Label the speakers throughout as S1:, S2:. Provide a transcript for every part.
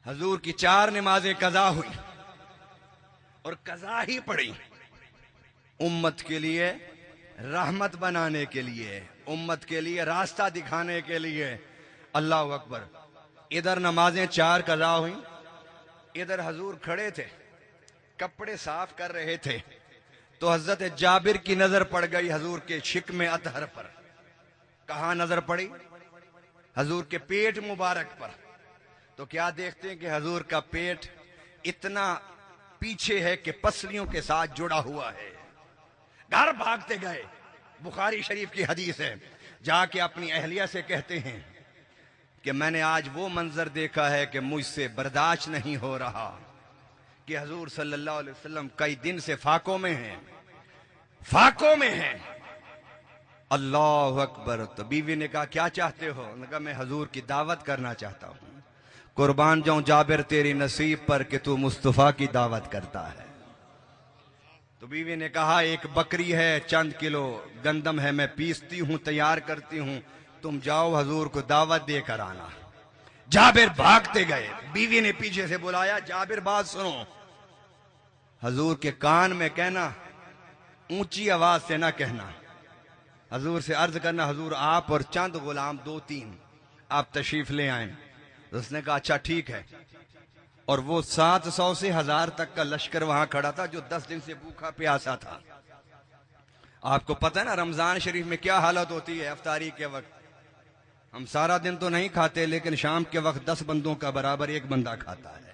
S1: हजूर की 4 नमाजें कज़ा हुई और कज़ा ही पड़ी उम्मत के लिए रहमत बनाने के लिए, उम्मत के लिए रास्ता दिखाने के लिए। अल्लाह अकबर। इधर नमाजें 4 कज़ा हुई, इधर हजूर खड़े थे, कपड़े साफ कर रहे थे, तो हजरत जाबिर की नजर पड़ गई हजूर के शिकमे अतहर पर। कहां नजर पड़ी? हजूर के पेट मुबारक पर। तो क्या देखते हैं कि हजूर का पेट इतना पीछे है कि पसलियों के साथ जुड़ा हुआ है। घर भागते गए, बुखारी शरीफ की हदीस है, जाके अपनी अहलिया से कहते हैं कि मैंने आज वो मंजर देखा है कि मुझसे बर्दाश्त नहीं हो रहा कि हजूर सल्लल्लाहु अलैहि वसल्लम कई दिन से फाकों में हैं, फाकों में हैं। अल्लाह अकबर। तो बीवी ने कहा क्या चाहते हो? उन्होंने कहा मैं हजूर की दावत करना चाहता हूं। कुर्बान जाऊं जाबिर तेरी नसीब पर कि तू मुस्तफा की दावत करता है। तो बीवी ने कहा एक बकरी है, चंद किलो गंदम है, मैं पीसती हूं, तैयार करती हूं, तुम जाओ हजूर को दावत देकर आना। जाबिर भागते गए, बीवी ने पीछे से बुलाया, जाबिर बात सुनो, हजूर के कान में कहना, ऊंची आवाज से ना कहना, हजूर से अर्ज करना हजूर आप और चंद गुलाम 2-3 आप तशरीफ ले आए। तो उसने कहा अच्छा ठीक है। और वो 700 से 1000 तक का लश्कर वहां खड़ा था जो 10 दिन से भूखा प्यासा था। आपको पता है ना रमजान शरीफ में क्या हालत होती है। इफ्तारी के वक्त हम सारा दिन तो नहीं खाते, लेकिन शाम के वक्त 10 बंदों का बराबर एक बंदा खाता है।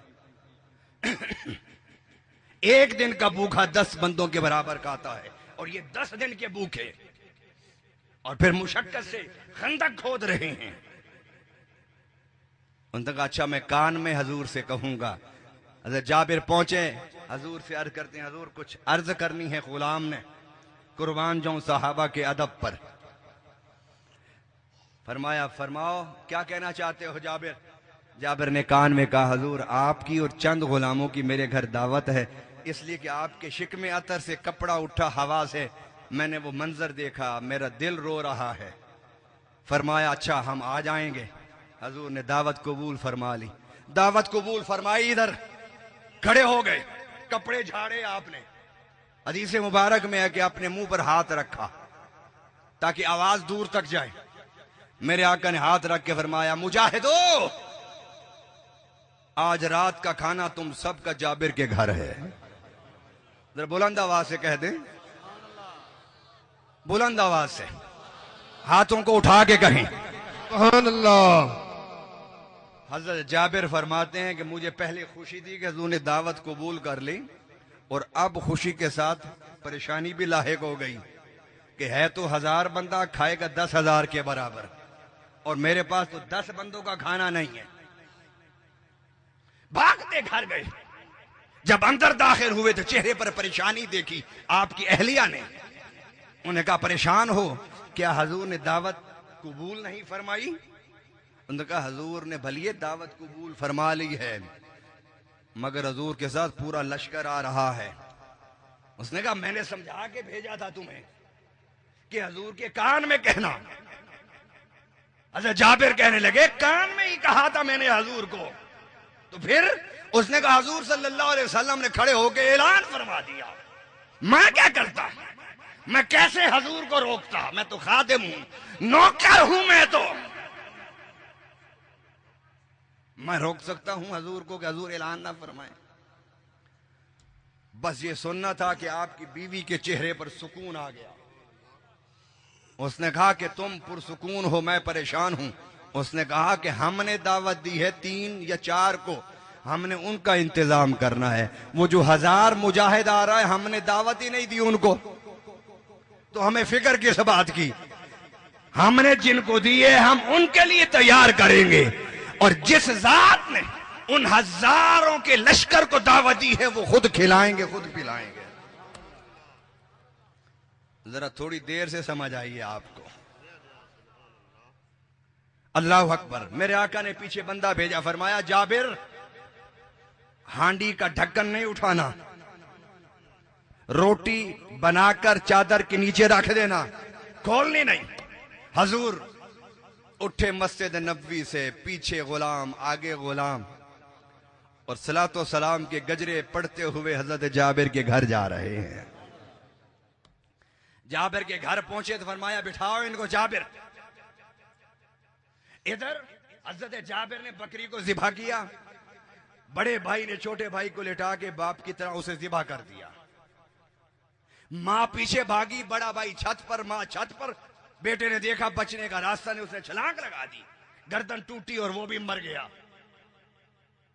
S1: एक दिन का भूखा 10 बंदों के बराबर खाता है, और ये 10 दिन के भूखे, और फिर मुशक्कत से खंदक खोद रहे हैं। उन्होंने कहा अच्छा मैं कान में हजूर से कहूंगा। हज़रत जाबिर पहुंचे, हजूर से अर्ज करते हैं हजूर कुछ अर्ज करनी है गुलाम ने। कुर्बान जाऊं साहबा के अदब पर। फरमाया फरमाओ क्या कहना चाहते हो जाबिर? जाबिर ने कान में कहा हजूर आपकी और चंद गुलामों की मेरे घर दावत है, इसलिए कि आपके शिकमे अतर से कपड़ा उठा हवा से मैंने वो मंजर देखा, मेरा दिल रो रहा है। फरमाया अच्छा हम आ जाएंगे। हजूर ने दावत कबूल फरमा ली। दावत कबूल फरमाई, इधर खड़े हो गए, कपड़े झाड़े आपने। हदीस मुबारक में है कि अपने मुंह पर हाथ रखा ताकि आवाज दूर तक जाए। मेरे आका ने हाथ रख के फरमाया मुजाहिदो, आज रात का खाना तुम सबका जाबिर के घर है। जरा बुलंद आवाज से कह दें, बुलंद आवाज से, हाथों को उठा के कहें सुभान अल्लाह। हजरत जाबिर फरमाते हैं कि मुझे पहले खुशी थी कि हजूर ने दावत कबूल कर ली, और अब खुशी के साथ परेशानी भी लाहिक हो गई कि है तो 1000 बंदा, खाएगा 10,000 के बराबर, और मेरे पास तो 10 बंदों का खाना नहीं है। भागते घर गए। जब अंदर दाखिल हुए तो चेहरे पर परेशानी देखी आपकी अहलिया ने। उन्हें कहा परेशान हो क्या? हजूर ने दावत कबूल नहीं फरमाई? उन्होंने कहा हजूर ने भलिए दावत कबूल फरमा ली है, मगर हजूर के साथ पूरा लश्कर आ रहा है। उसने कहा मैंने समझा के भेजा था तुम्हें कि हजूर के कान में कहना। अच्छा जाबिर कहने लगे कान में ही कहा था मैंने हजूर को। तो फिर उसने कहा हजूर सल्लल्लाहु अलैहि वसल्लम ने खड़े होकर ऐलान फरमा दिया। मैं क्या करता, मैं कैसे हजूर को रोकता? मैं तो खादिम हूं, नौकर हूं, मैं रोक सकता हूं हजूर को कि हजूर ऐलान ना फरमाए? बस ये सुनना था कि आपकी बीवी के चेहरे पर सुकून आ गया। उसने कहा कि तुम पुरसुकून हो, मैं परेशान हूं। उसने कहा कि हमने दावत दी है 3 या 4 को, हमने उनका इंतजाम करना है। वो जो 1000 मुजाहिद आ रहा है हमने दावत ही नहीं दी उनको, तो हमें फिक्र किस बात की? हमने जिनको दिए हम उनके लिए तैयार करेंगे, और जिस जात ने उन हजारों के लश्कर को दावत दी है वो खुद खिलाएंगे, खुद पिलाएंगे। जरा थोड़ी देर से समझ आइए आपको। अल्लाह अकबर। मेरे आका ने पीछे बंदा भेजा, फरमाया जाबिर हांडी का ढक्कन नहीं उठाना, रोटी बनाकर चादर के नीचे रख देना, खोलनी नहीं। हजूर उठे मस्जिद नबवी से, पीछे गुलाम आगे गुलाम, और सलातो सलाम के गजरे पढ़ते हुए हजरत जाबिर के घर जा रहे हैं। जाबिर के घर पहुंचे तो फरमाया बिठाओ इनको। जाबिर इधर हजरत जाबिर ने बकरी को ज़िबा किया, बड़े भाई ने छोटे भाई को लेटा के बाप की तरह उसे ज़िबा कर दिया। मां पीछे भागी, बड़ा भाई छत पर, मां छत पर। बेटे ने देखा बचने का रास्ता नहीं, उसने छलांग लगा दी, गर्दन टूटी और वो भी मर गया।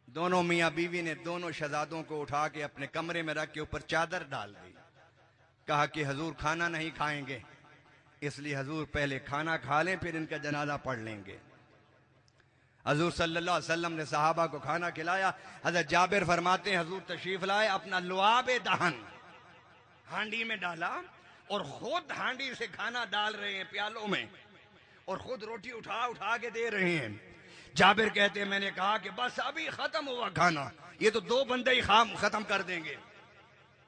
S1: दोनों मियां बीवी ने दोनों शहजादों को उठा के अपने कमरे में रख के ऊपर चादर डाल दी। कहा कि हजूर खाना नहीं खाएंगे, इसलिए हजूर पहले खाना खा लें, फिर इनका जनाजा पढ़ लेंगे। हजूर सल्लल्लाहु अलैहि वसल्लम ने सहाबा को खाना खिलाया। हजरत जाबिर फरमाते हैं हजूर तशरीफ लाए, अपना लुआबे दहन हांडी में डाला और खुद हांडी से खाना डाल रहे हैं प्यालों में, और खुद रोटी उठा उठा के दे रहे हैं। जाबिर कहते हैं मैंने कहा कि बस अभी खत्म हुआ खाना, ये तो 2 बंदे ही खत्म कर देंगे।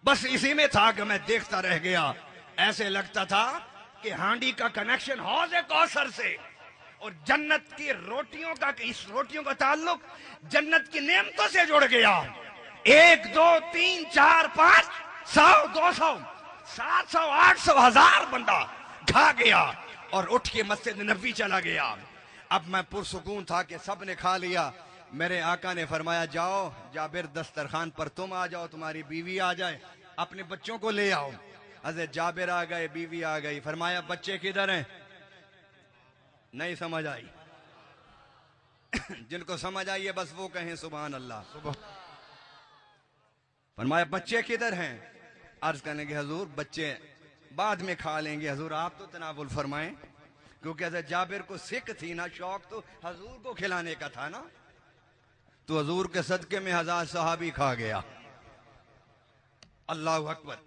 S1: बस इसी में था कि मैं देखता रह गया। ऐसे लगता था कि हांडी का कनेक्शन हौज़े कौसर से और जन्नत की रोटियों का, इस रोटियों का ताल्लुक जन्नत की नेमतों से जुड़ गया। 1 2 3 4 5 100 200 700 800 1000 बंदा खा गया और उठ के मस्जिद नबी चला गया। अब मैं पुरसुकून था कि सब ने खा लिया। मेरे आका ने फरमाया जाओ जाबिर दस्तरखान पर तुम आ जाओ, तुम्हारी बीवी आ जाए, अपने बच्चों को ले आओ। हज़रत जाबिर आ गए, बीवी आ गई। फरमाया बच्चे किधर हैं? नहीं समझ आई। जिनको समझ आई है बस वो कहें सुभान अल्लाह। फरमाया बच्चे किधर हैं? अर्ज करने के हजूर बच्चे बाद में खा लेंगे, हजूर आप तो तनावुल फरमाएं, क्योंकि हज़रत जाबिर को सिक थी ना, शौक तो हजूर को खिलाने का था ना। तो हजूर के सदके में 1000 सहाबी खा गया। अल्लाह अकबर।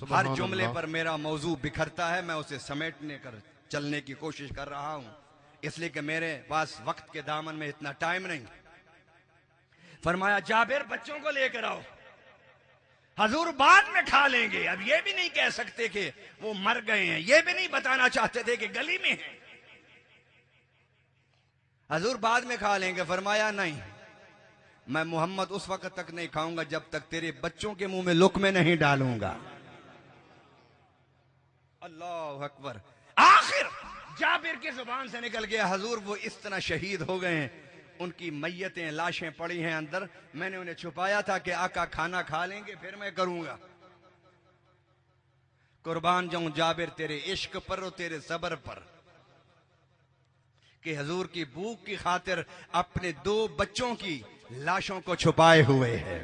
S1: हर जुमले पर मेरा मौजू बिखरता है, मैं उसे समेटने कर चलने की कोशिश कर रहा हूं, इसलिए कि मेरे पास वक्त के दामन में इतना टाइम नहीं। फरमाया जाबिर बच्चों को लेकर आओ, हजूर बाद में खा लेंगे। अब ये भी नहीं कह सकते कि वो मर गए हैं, ये भी नहीं बताना चाहते थे कि गली में हैं। हजूर बाद में खा लेंगे। फरमाया नहीं, मैं मोहम्मद उस वक्त तक नहीं खाऊंगा जब तक तेरे बच्चों के मुंह में लुक़्मे नहीं डालूंगा। अल्लाह अकबर। आखिर जाबिर की जुबान से निकल गया हजूर वो इस तरह शहीद हो गए हैं, उनकी मैयतें लाशें पड़ी हैं अंदर, मैंने उन्हें छुपाया था कि आका खाना खा लेंगे फिर मैं करूंगा। कुर्बान जाऊं जाबिर तेरे इश्क पर और तेरे सब्र पर, कि हजूर की भूख की खातिर अपने 2 बच्चों की लाशों को छुपाए हुए है।